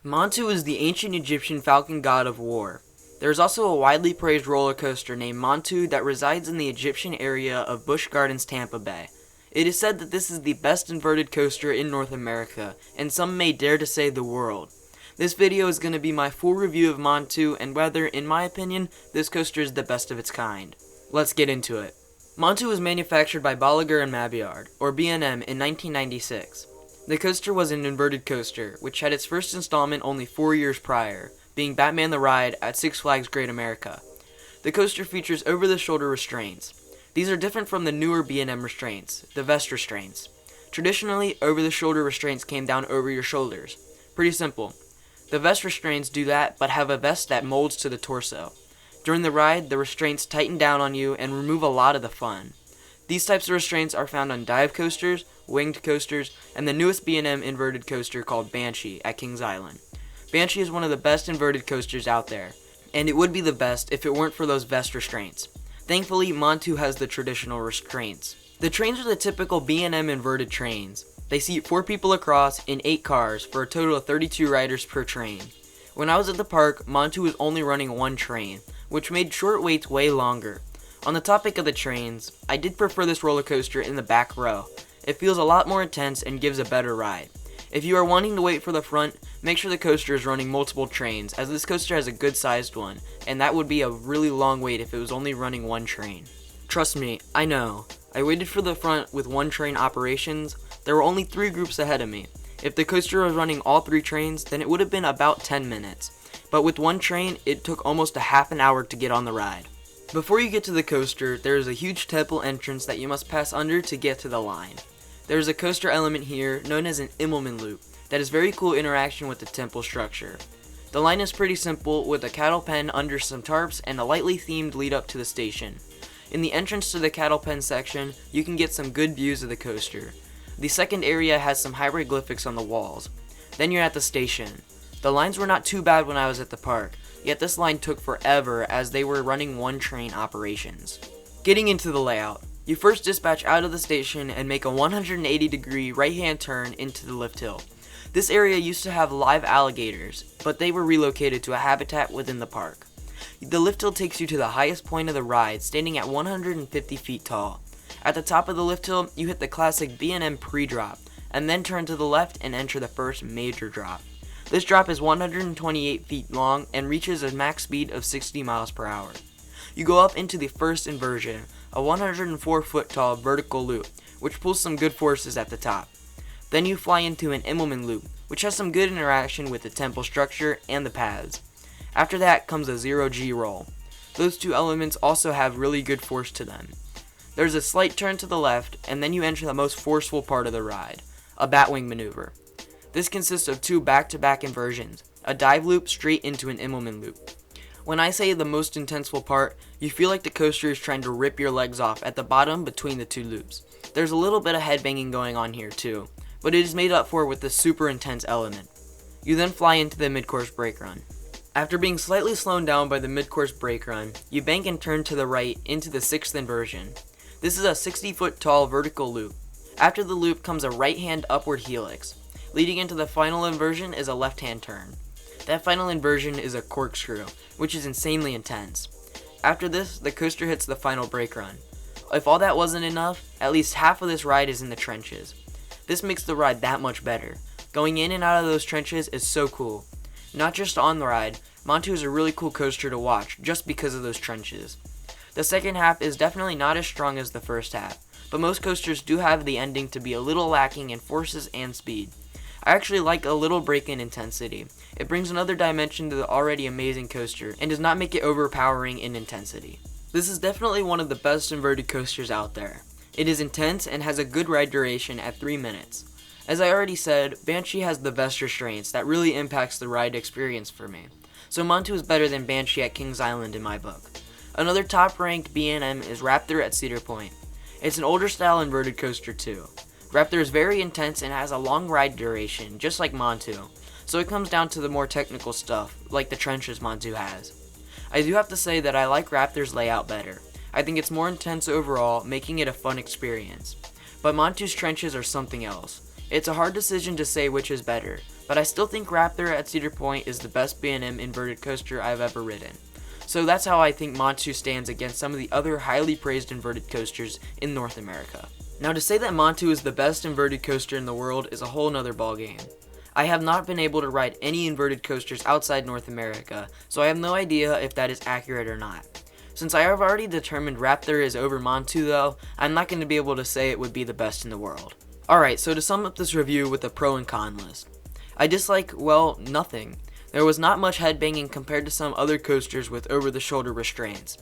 Montu is the ancient Egyptian falcon god of war. There is also a widely praised roller coaster named Montu that resides in the Egyptian area of Busch Gardens Tampa Bay. It is said that this is the best inverted coaster in North America, and some may dare to say the world. This video is going to be my full review of Montu and whether, in my opinion, this coaster is the best of its kind. Let's get into it. Montu was manufactured by Bolliger and Mabillard, or B&M, in 1996. The coaster was an inverted coaster, which had its first installment only 4 years prior, being Batman the Ride at Six Flags Great America. The coaster features over-the-shoulder restraints. These are different from the newer B&M restraints, the vest restraints. Traditionally, over-the-shoulder restraints came down over your shoulders. Pretty simple. The vest restraints do that, but have a vest that molds to the torso. During the ride, the restraints tighten down on you and remove a lot of the fun. These types of restraints are found on dive coasters, winged coasters, and the newest B&M inverted coaster called Banshee at Kings Island. Banshee is one of the best inverted coasters out there, and it would be the best if it weren't for those vest restraints. Thankfully, Montu has the traditional restraints. The trains are the typical B&M inverted trains. They seat 4 people across in 8 cars for a total of 32 riders per train. When I was at the park, Montu was only running 1 train, which made short waits way longer. On the topic of the trains, I did prefer this roller coaster in the back row. It feels a lot more intense and gives a better ride. If you are wanting to wait for the front, make sure the coaster is running multiple trains, as this coaster has a good sized one, and that would be a really long wait if it was only running 1 train. Trust me, I know. I waited for the front with 1 train operations. There were only 3 groups ahead of me. If the coaster was running all 3 trains, then it would have been about 10 minutes. But with 1 train, it took almost a half an hour to get on the ride. Before you get to the coaster, there is a huge temple entrance that you must pass under to get to the line. There is a coaster element here known as an Immelman loop that is very cool interaction with the temple structure. The line is pretty simple with a cattle pen under some tarps and a lightly themed lead up to the station. In the entrance to the cattle pen section, you can get some good views of the coaster. The second area has some hieroglyphics on the walls. Then you're at the station. The lines were not too bad when I was at the park, yet this line took forever as they were running 1 train operations. Getting into the layout, you first dispatch out of the station and make a 180-degree right-hand turn into the lift hill. This area used to have live alligators, but they were relocated to a habitat within the park. The lift hill takes you to the highest point of the ride, standing at 150 feet tall. At the top of the lift hill, you hit the classic B&M pre-drop, and then turn to the left and enter the first major drop. This drop is 128 feet long and reaches a max speed of 60 miles per hour. You go up into the first inversion, a 104 foot tall vertical loop, which pulls some good forces at the top. Then you fly into an Immelman loop, which has some good interaction with the temple structure and the paths. After that comes a 0G roll. Those 2 elements also have really good force to them. There's a slight turn to the left, and then you enter the most forceful part of the ride, a batwing maneuver. This consists of 2 back-to-back inversions, a dive loop straight into an Immelman loop. When I say the most intenseful part, you feel like the coaster is trying to rip your legs off at the bottom between the 2 loops. There's a little bit of headbanging going on here too, but it is made up for with the super intense element. You then fly into the mid-course brake run. After being slightly slowed down by the mid-course brake run, you bank and turn to the right into the 6th inversion. This is a 60-foot tall vertical loop. After the loop comes a right-hand upward helix. Leading into the final inversion is a left-hand turn. That final inversion is a corkscrew, which is insanely intense. After this, the coaster hits the final brake run. If all that wasn't enough, at least half of this ride is in the trenches. This makes the ride that much better. Going in and out of those trenches is so cool. Not just on the ride, Montu is a really cool coaster to watch just because of those trenches. The second half is definitely not as strong as the first half, but most coasters do have the ending to be a little lacking in forces and speed. I actually like a little break in intensity. It brings another dimension to the already amazing coaster and does not make it overpowering in intensity. This is definitely one of the best inverted coasters out there. It is intense and has a good ride duration at 3 minutes. As I already said, Banshee has the best restraints that really impacts the ride experience for me. So Montu is better than Banshee at Kings Island in my book. Another top-ranked B&M is Raptor at Cedar Point. It's an older style inverted coaster too. Raptor is very intense and has a long ride duration, just like Montu, so it comes down to the more technical stuff, like the trenches Montu has. I do have to say that I like Raptor's layout better. I think it's more intense overall, making it a fun experience. But Montu's trenches are something else. It's a hard decision to say which is better, but I still think Raptor at Cedar Point is the best B&M inverted coaster I've ever ridden. So that's how I think Montu stands against some of the other highly praised inverted coasters in North America. Now, to say that Montu is the best inverted coaster in the world is a whole nother ballgame. I have not been able to ride any inverted coasters outside North America, so I have no idea if that is accurate or not. Since I have already determined Raptor is over Montu though, I'm not going to be able to say it would be the best in the world. Alright, so to sum up this review with a pro and con list. I dislike, well, nothing. There was not much headbanging compared to some other coasters with over-the-shoulder restraints.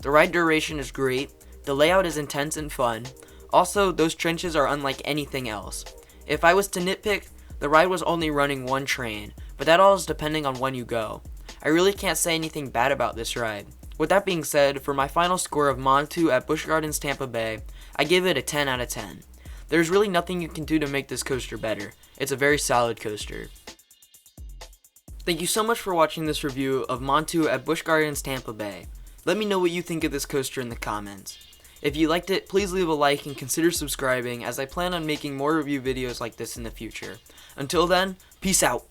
The ride duration is great, the layout is intense and fun. Also, those trenches are unlike anything else. If I was to nitpick, the ride was only running one train, but that all is depending on when you go. I really can't say anything bad about this ride. With that being said, for my final score of Montu at Busch Gardens Tampa Bay, I give it a 10 out of 10. There's really nothing you can do to make this coaster better. It's a very solid coaster. Thank you so much for watching this review of Montu at Busch Gardens Tampa Bay. Let me know what you think of this coaster in the comments. If you liked it, please leave a like and consider subscribing, as I plan on making more review videos like this in the future. Until then, peace out.